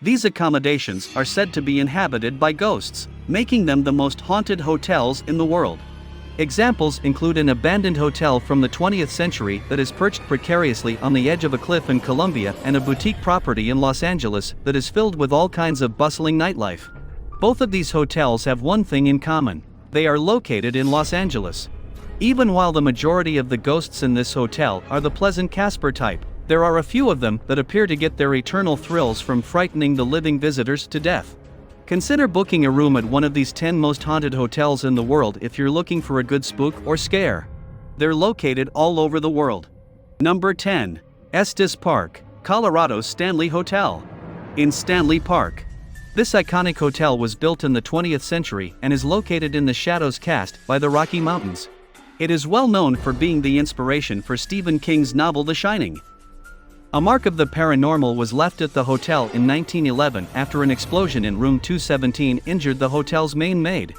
These accommodations are said to be inhabited by ghosts, making them the most haunted hotels in the world. Examples include an abandoned hotel from the 20th century that is perched precariously on the edge of a cliff in Colombia, and a boutique property in Los Angeles that is filled with all kinds of bustling nightlife. Both of these hotels have one thing in common: they are located in Los Angeles. Even while the majority of the ghosts in this hotel are the pleasant Casper type, there are a few of them that appear to get their eternal thrills from frightening the living visitors to death. Consider booking a room at one of these 10 most haunted hotels in the world if you're looking for a good spook or scare. They're located all over the world. Number 10. Estes Park, Colorado's Stanley Hotel. In Stanley Park. This iconic hotel was built in the 20th century and is located in the shadows cast by the Rocky Mountains. It is well known for being the inspiration for Stephen King's novel The Shining. A mark of the paranormal was left at the hotel in 1911 after an explosion in room 217 injured the hotel's main maid.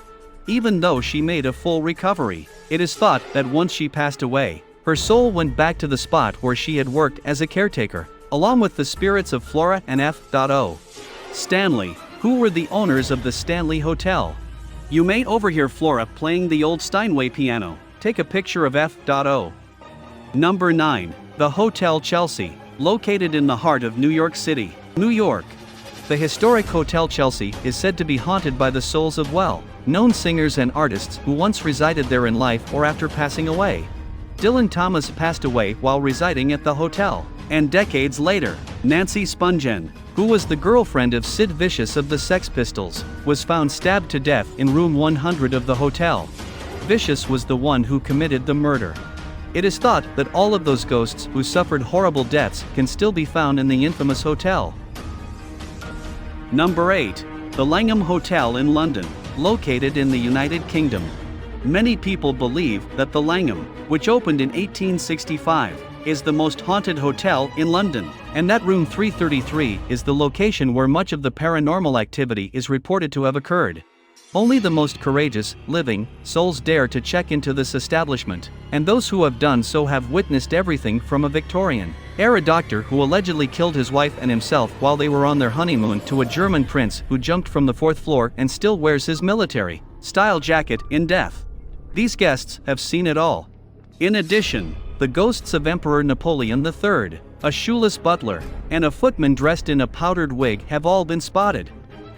Even though she made a full recovery, it is thought that once she passed away, her soul went back to the spot where she had worked as a caretaker, along with the spirits of Flora and F.O. Stanley, who were the owners of the Stanley Hotel. You may overhear Flora playing the old Steinway piano. Take a picture of F.O. Number 9. The Hotel Chelsea, located in the heart of New York City, New York. The historic Hotel Chelsea is said to be haunted by the souls of well-known singers and artists who once resided there in life or after passing away. Dylan Thomas passed away while residing at the hotel, and decades later, Nancy Spungen, who was the girlfriend of Sid Vicious of the Sex Pistols, was found stabbed to death in room 100 of the hotel. Vicious was the one who committed the murder. It is thought that all of those ghosts who suffered horrible deaths can still be found in the infamous hotel. Number 8. The Langham Hotel in London, located in the United Kingdom. Many people believe that the Langham, which opened in 1865, is the most haunted hotel in London, and that room 333 is the location where much of the paranormal activity is reported to have occurred. Only the most courageous, living souls dare to check into this establishment, and those who have done so have witnessed everything from a Victorian-era doctor who allegedly killed his wife and himself while they were on their honeymoon to a German prince who jumped from the 4th floor and still wears his military-style jacket in death. These guests have seen it all. In addition, the ghosts of Emperor Napoleon III, a shoeless butler, and a footman dressed in a powdered wig have all been spotted.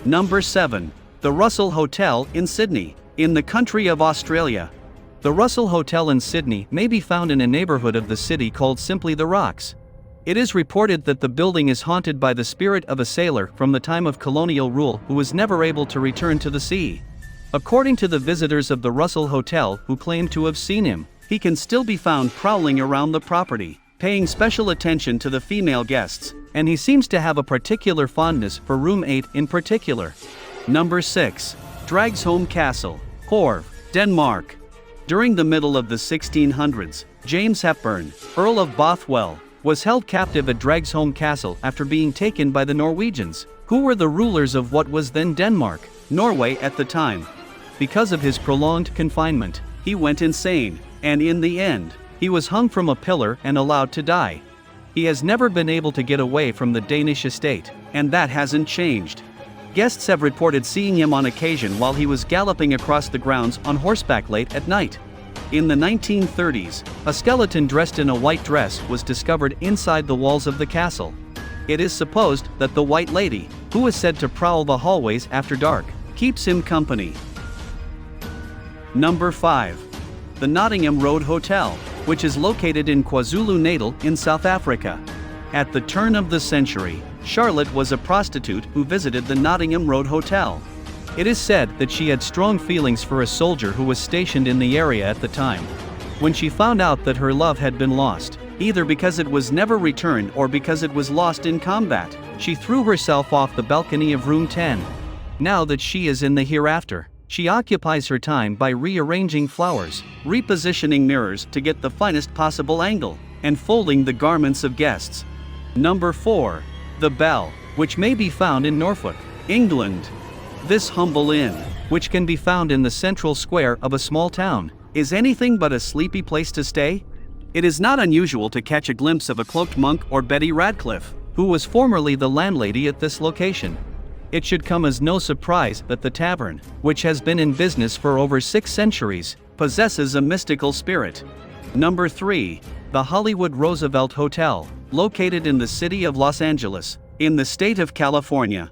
Number 7. The Russell Hotel in Sydney, in the country of Australia. The Russell Hotel in Sydney may be found in a neighborhood of the city called simply the Rocks. It is reported that the building is haunted by the spirit of a sailor from the time of colonial rule who was never able to return to the sea. According to the visitors of the Russell Hotel who claim to have seen him, he can still be found prowling around the property, paying special attention to the female guests, and he seems to have a particular fondness for room 8 in particular. Number 6. Dragsholm Castle, Horve, Denmark. During the middle of the 1600s, James Hepburn, Earl of Bothwell, was held captive at Dragsholm Castle after being taken by the Norwegians, who were the rulers of what was then Denmark, Norway at the time. Because of his prolonged confinement, he went insane, and in the end, he was hung from a pillar and allowed to die. He has never been able to get away from the Danish estate, and that hasn't changed. Guests have reported seeing him on occasion while he was galloping across the grounds on horseback late at night. In the 1930s, a skeleton dressed in a white dress was discovered inside the walls of the castle. It is supposed that the White Lady, who is said to prowl the hallways after dark, keeps him company. Number 5. The Nottingham Road Hotel, which is located in KwaZulu-Natal in South Africa. At the turn of the century, Charlotte was a prostitute who visited the Nottingham Road Hotel. It is said that she had strong feelings for a soldier who was stationed in the area at the time. When she found out that her love had been lost, either because it was never returned or because it was lost in combat, she threw herself off the balcony of room 10. Now that she is in the hereafter, she occupies her time by rearranging flowers, repositioning mirrors to get the finest possible angle, and folding the garments of guests. Number 4. The Bell, which may be found in Norfolk, England. This humble inn, which can be found in the central square of a small town, is anything but a sleepy place to stay. It is not unusual to catch a glimpse of a cloaked monk or Betty Radcliffe, who was formerly the landlady at this location. It should come as no surprise that the tavern, which has been in business for over 6 centuries, possesses a mystical spirit. Number 3. The Hollywood Roosevelt Hotel, located in the city of Los Angeles, in the state of California.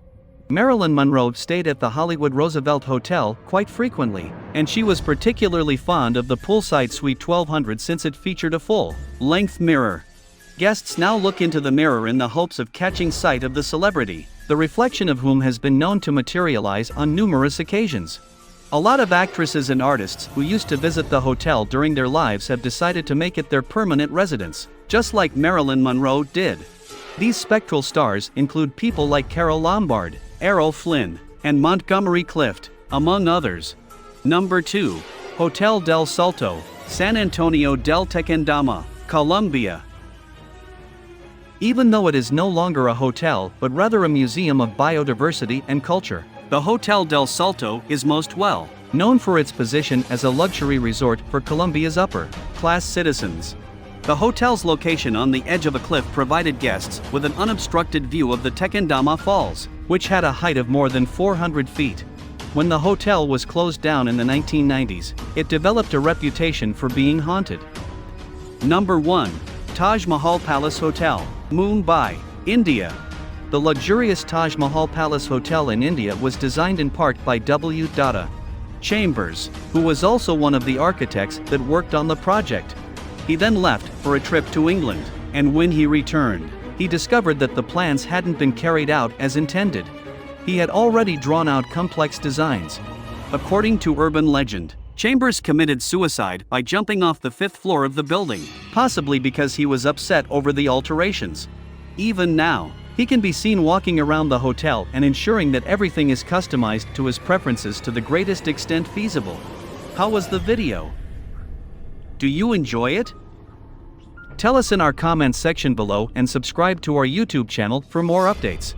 Marilyn Monroe stayed at the Hollywood Roosevelt Hotel quite frequently, and she was particularly fond of the poolside Suite 1200 since it featured a full-length mirror. Guests now look into the mirror in the hopes of catching sight of the celebrity, the reflection of whom has been known to materialize on numerous occasions. A lot of actresses and artists who used to visit the hotel during their lives have decided to make it their permanent residence, just like Marilyn Monroe did. These spectral stars include people like Carole Lombard, Errol Flynn, and Montgomery Clift, among others. Number 2. Hotel del Salto, San Antonio del Tequendama, Colombia. Even though it is no longer a hotel but rather a museum of biodiversity and culture, the Hotel del Salto is most well known for its position as a luxury resort for Colombia's upper-class citizens. The hotel's location on the edge of a cliff provided guests with an unobstructed view of the Tequendama Falls, which had a height of more than 400 feet. When the hotel was closed down in the 1990s, it developed a reputation for being haunted. Number 1. Taj Mahal Palace Hotel, Mumbai, India. The luxurious Taj Mahal Palace Hotel in India was designed in part by W. Chambers, who was also one of the architects that worked on the project. He then left for a trip to England, and when he returned, he discovered that the plans hadn't been carried out as intended. He had already drawn out complex designs. According to urban legend, Chambers committed suicide by jumping off the 5th floor of the building, possibly because he was upset over the alterations. Even now, he can be seen walking around the hotel and ensuring that everything is customized to his preferences to the greatest extent feasible. How was the video? Do you enjoy it? Tell us in our comments section below and subscribe to our YouTube channel for more updates.